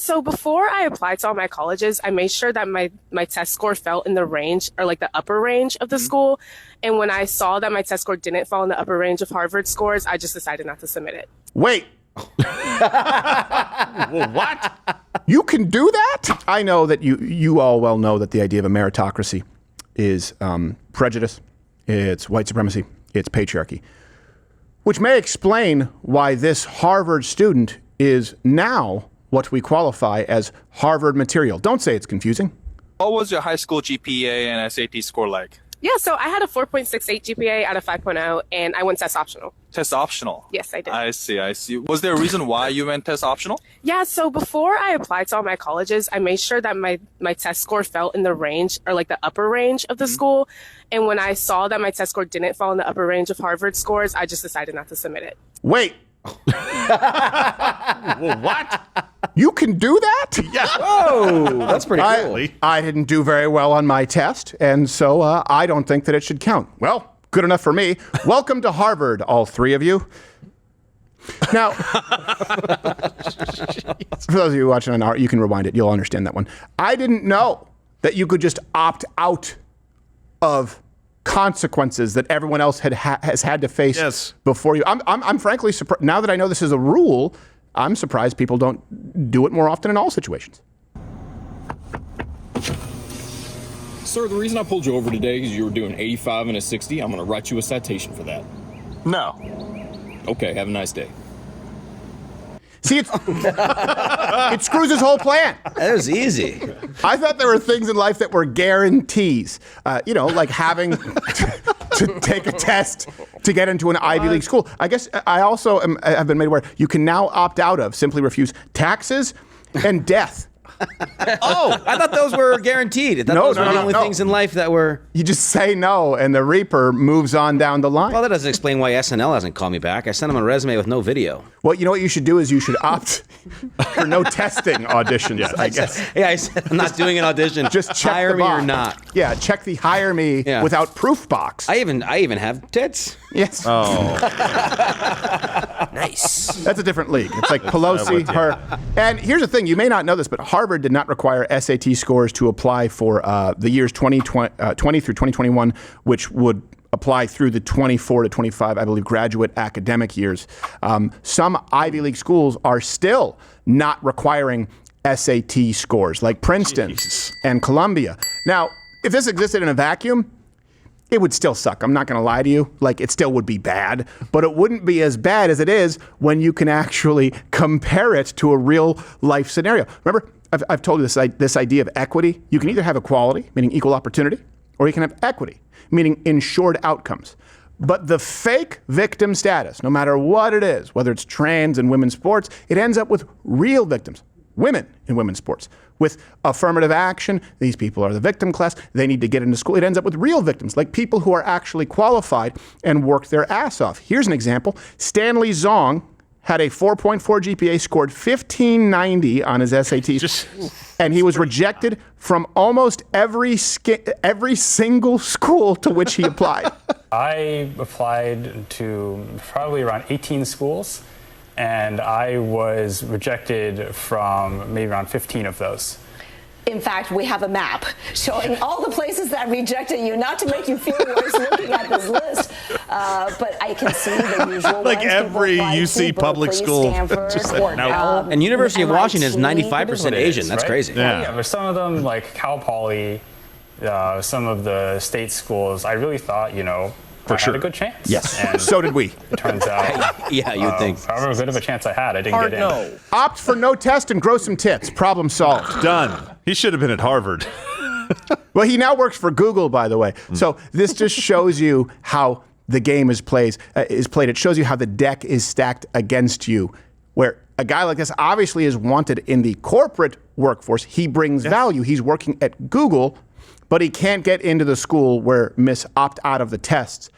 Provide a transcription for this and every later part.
so before I applied to all my colleges, I made sure that my test score fell in the range or like the upper range of the school. And when I saw that my test score didn't fall in the upper range of Harvard scores, I just decided not to submit it. Wait. What? You can do that? I know that you all well know that the idea of a meritocracy is prejudice, it's white supremacy, it's patriarchy, which may explain why this Harvard student is now what we qualify as Harvard material. Don't say it's confusing. What was your high school GPA and SAT score like? Yeah, so I had a 4.68 GPA out of 5.0, and I went test optional. Test optional? Yes, I did. I see. Was there a reason why you went test optional? Yeah, so before I applied to all my colleges, I made sure that my test score fell in the range or like the upper range of the school. And when I saw that my test score didn't fall in the upper range of Harvard scores, I just decided not to submit it. Wait. What? You can do that? Yeah. Whoa, that's pretty cool. I didn't do very well on my test, and so I don't think that it should count. Well, good enough for me. Welcome to Harvard, all three of you. Now, for those of you watching on art, you can rewind it. You'll understand that one. I didn't know that you could just opt out of consequences that everyone else has had to face before you. I'm frankly surprised. Now that I know this is a rule, I'm surprised people don't do it more often in all situations. Sir, the reason I pulled you over today is you were doing 85 and a 60. I'm going to write you a citation for that. No. Okay, have a nice day. See, it screws his whole plan. That was easy. I thought there were things in life that were guarantees. Like having to take a test to get into an Ivy League school. I guess I also have been made aware you can now opt out of, simply refuse taxes and death. Oh, I thought those were guaranteed. I thought those were the only things in life that were... You just say no, and the Reaper moves on down the line. Well, that doesn't explain why SNL hasn't called me back. I sent them a resume with no video. Well, you know what you should do is you should opt for no testing auditions, I guess. Yeah, I said I'm not doing an audition. Just check hire the me box. or not. Yeah, check the hire me without proof box. I even have tits. Yes. Oh. Nice. That's a different league. It's like Pelosi, her. And here's the thing. You may not know this, but Harvard did not require SAT scores to apply for the years 2020 through 2021, which would apply through the 24 to 25, I believe, graduate academic years. Some Ivy League schools are still not requiring SAT scores, like Princeton and Columbia. Now, if this existed in a vacuum, it would still suck. I'm not going to lie to you. Like, it still would be bad, but it wouldn't be as bad as it is when you can actually compare it to a real life scenario. Remember, I've told you this idea of equity. You can either have equality, meaning equal opportunity, or you can have equity, meaning ensured outcomes. But the fake victim status, no matter what it is, whether it's trans in women's sports, it ends up with real victims, women in women's sports. With affirmative action, these people are the victim class. They need to get into school. It ends up with real victims, like people who are actually qualified and worked their ass off. Here's an example. Stanley Zong had a 4.4 GPA, scored 1590 on his SATs, and he was rejected from almost every single school to which he applied. I applied to probably around 18 schools, and I was rejected from maybe around 15 of those. In fact, we have a map showing all the places that rejected you, not to make you feel worse looking at this list, but I can see the usual like ones. every UC public school. Stanford, no. And University of Washington is MIT. 95% Asian. That's right? crazy. Yeah, but some of them, like Cal Poly, some of the state schools, I really thought, I had a good chance. Yes, and so did we. It turns out, Yeah, you'd think. however good of a chance I had, I didn't get in. Opt for no test and grow some tits. Problem solved. Done. He should have been at Harvard. Well, he now works for Google, by the way. So this just shows you how the game is played. It shows you how the deck is stacked against you, where a guy like this obviously is wanted in the corporate workforce. He brings value. He's working at Google, but he can't get into the school where Miss Opt Out of the Tests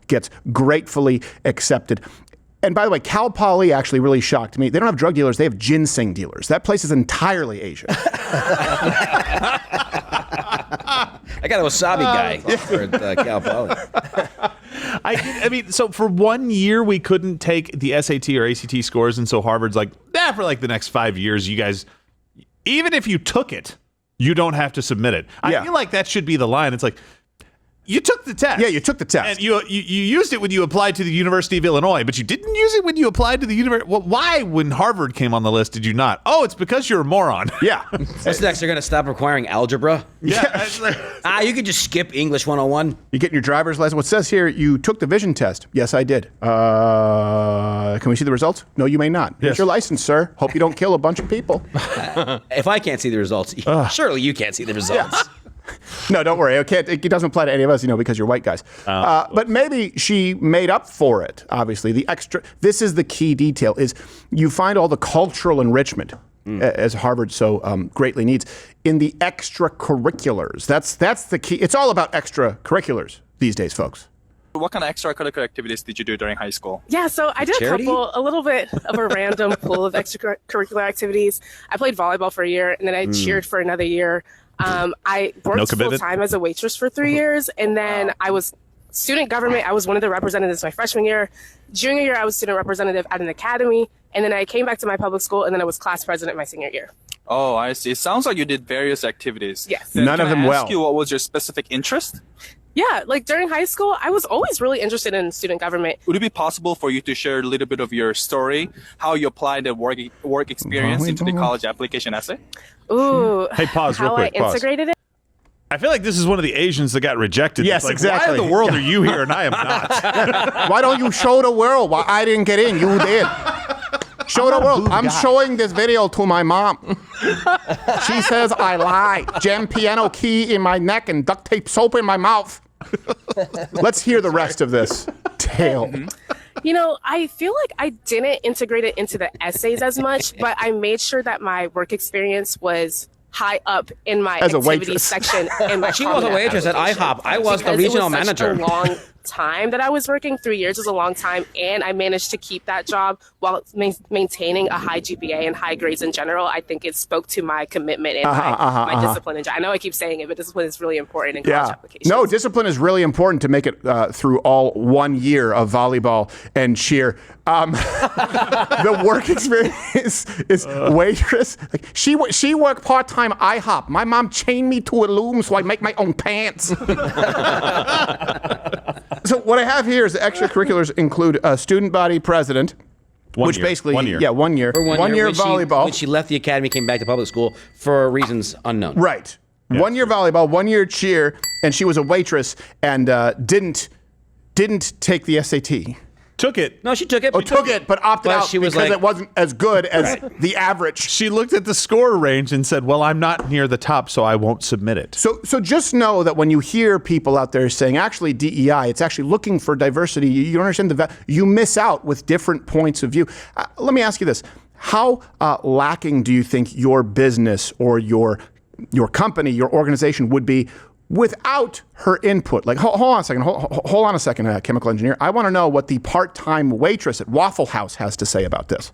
gets gratefully accepted. And by the way, Cal Poly actually really shocked me. They don't have drug dealers, they have ginseng dealers. That place is entirely Asian. I got a wasabi guy for Cal Poly. I mean, so for 1 year, we couldn't take the SAT or ACT scores, and so Harvard's like, for like the next 5 years, you guys even if you took it, you don't have to submit it. I feel like that should be the line. It's like, you took the test. Yeah, you took the test. And you used it when you applied to the University of Illinois, but you didn't use it when you applied to the university. Well, why, when Harvard came on the list, did you not? Oh, it's because you're a moron. Yeah. What's next? They're going to stop requiring algebra? Yeah. You could just skip English 101. You get your driver's license. What it says here, you took the vision test. Yes, I did. Can we see the results? No, you may not. Here's your license, sir. Hope you don't kill a bunch of people. If I can't see the results, surely you can't see the results. Yeah. No, don't worry. It doesn't apply to any of us, because you're white guys. But maybe she made up for it, obviously. This is the key detail, is you find all the cultural enrichment, as Harvard so greatly needs, in the extracurriculars. That's the key. It's all about extracurriculars these days, folks. What kind of extracurricular activities did you do during high school? Yeah, so I did a little bit of a random pool of extracurricular activities. I played volleyball for a year, and then I cheered for another year. I worked full-time as a waitress for 3 years, and then I was student government. I was one of the representatives my freshman year. Junior year, I was student representative at an academy, and then I came back to my public school, and then I was class president my senior year. Oh, I see. It sounds like you did various activities. Yes. None of them well. Ask you, what was your specific interest? Yeah, like during high school, I was always really interested in student government. Would it be possible for you to share a little bit of your story, how you applied the work experience into the college application essay? Ooh. Hey, pause real quick. How I integrated it? I feel like this is one of the Asians that got rejected. Yes, exactly. Why in the world are you here and I am not? Why don't you show the world why I didn't get in? You did. Show the world. I'm showing this video to my mom. She says I lie. Jam piano key in my neck and duct tape soap in my mouth. Let's hear the rest of this tale. I feel like I didn't integrate it into the essays as much, but I made sure that my work experience was high up in my activity section. She was a waitress at IHOP. I was the regional manager. It was such a long time that I was working. 3 years is a long time, and I managed to keep that job while maintaining a high GPA and high grades in general. I think it spoke to my commitment and my discipline. I know I keep saying it, but discipline is really important in college applications. No, discipline is really important to make it through all 1 year of volleyball and cheer. The work experience is waitress. Like she worked part-time IHOP. My mom chained me to a loom so I make my own pants. So what I have here is the extracurriculars include a student body president, which basically 1 year. Yeah, 1 year. For 1 year of volleyball. When she left the academy, came back to public school for reasons unknown. Right. Yeah. 1 year volleyball, 1 year cheer, and she was a waitress and didn't take the SAT. Took it. No, she took it. Took it, but opted out because it wasn't as good as the average. She looked at the score range and said, well, I'm not near the top, so I won't submit it. So just know that when you hear people out there saying, actually, DEI, it's actually looking for diversity, you don't understand you miss out with different points of view. Let me ask you this. How lacking do you think your business or your company, your organization would be without her input? Like, hold on a second. Hold on a second, chemical engineer. I want to know what the part-time waitress at Waffle House has to say about this.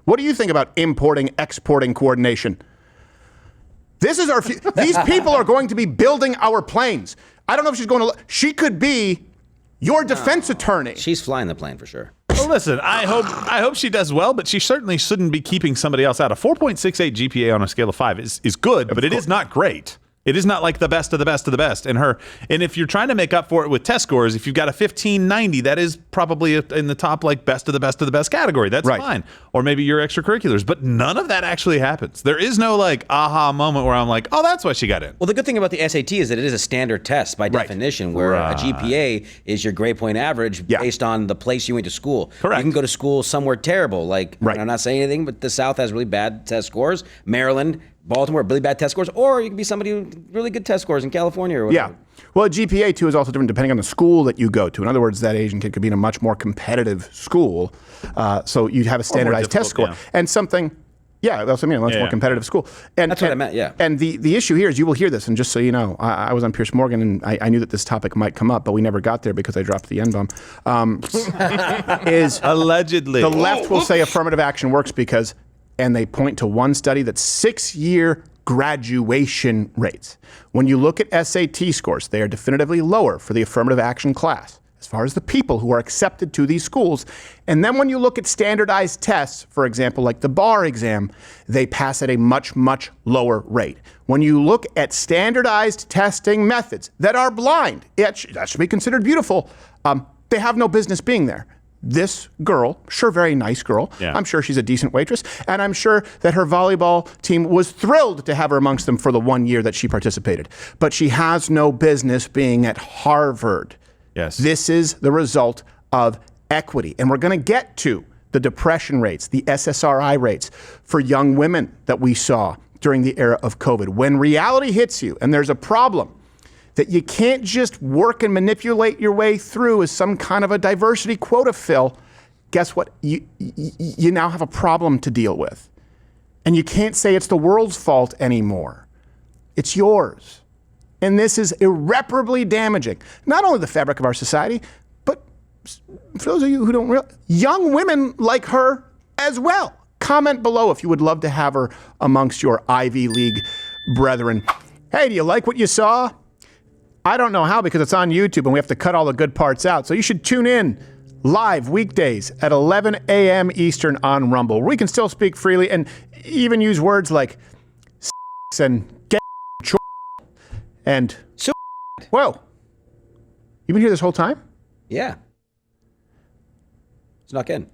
What do you think about importing, exporting coordination? This is these people are going to be building our planes. I don't know if she's going to. She could be your defense attorney. She's flying the plane for sure. Well, listen, I hope she does well, but she certainly shouldn't be keeping somebody else out. A 4.68 GPA on a scale of 5 is good, but it is not great. It is not like the best of the best of the best. And if you're trying to make up for it with test scores, if you've got a 1590, that is probably in the top like best of the best of the best category. That's fine. Or maybe your extracurriculars. But none of that actually happens. There is no like aha moment where I'm like, oh, that's why she got in. Well, the good thing about the SAT is that it is a standard test by definition, where a GPA is your grade point average based on the place you went to school. Correct. You can go to school somewhere terrible. Like, I'm not saying anything, but the South has really bad test scores. Maryland, Baltimore, really bad test scores, or you can be somebody with really good test scores in California or whatever. Yeah. Well, GPA, too, is also different depending on the school that you go to. In other words, that Asian kid could be in a much more competitive school, so you'd have a standardized test score. And something, that's what I mean, a much more competitive school. And, that's what I meant, yeah. And the issue here is you will hear this, and just so you know, I was on Pierce Morgan, and I knew that this topic might come up, but we never got there because I dropped the N-bomb. Is allegedly. The left will say affirmative action works because, and they point to one study that's 6-year graduation rates. When you look at SAT scores, they are definitively lower for the affirmative action class. as far as the people who are accepted to these schools. And then when you look at standardized tests, for example, like the bar exam, they pass at a much, much lower rate. When you look at standardized testing methods that are blind, that should be considered beautiful, they have no business being there. This girl, sure, very nice girl. Yeah. I'm sure she's a decent waitress. And I'm sure that her volleyball team was thrilled to have her amongst them for the 1 year that she participated. But she has no business being at Harvard. Yes. This is the result of equity. And we're going to get to the depression rates, the SSRI rates for young women that we saw during the era of COVID. When reality hits you and there's a problem that you can't just work and manipulate your way through as some kind of a diversity quota fill, guess what? You now have a problem to deal with. And you can't say it's the world's fault anymore. It's yours. And this is irreparably damaging, not only the fabric of our society, but for those of you who don't realize, young women like her as well. Comment below if you would love to have her amongst your Ivy League brethren. Hey, do you like what you saw? I don't know how, because it's on YouTube and we have to cut all the good parts out. So you should tune in live weekdays at 11 a.m. Eastern on Rumble, where we can still speak freely and even use words like and get and so. Whoa. You've been here this whole time? Yeah. It's not good.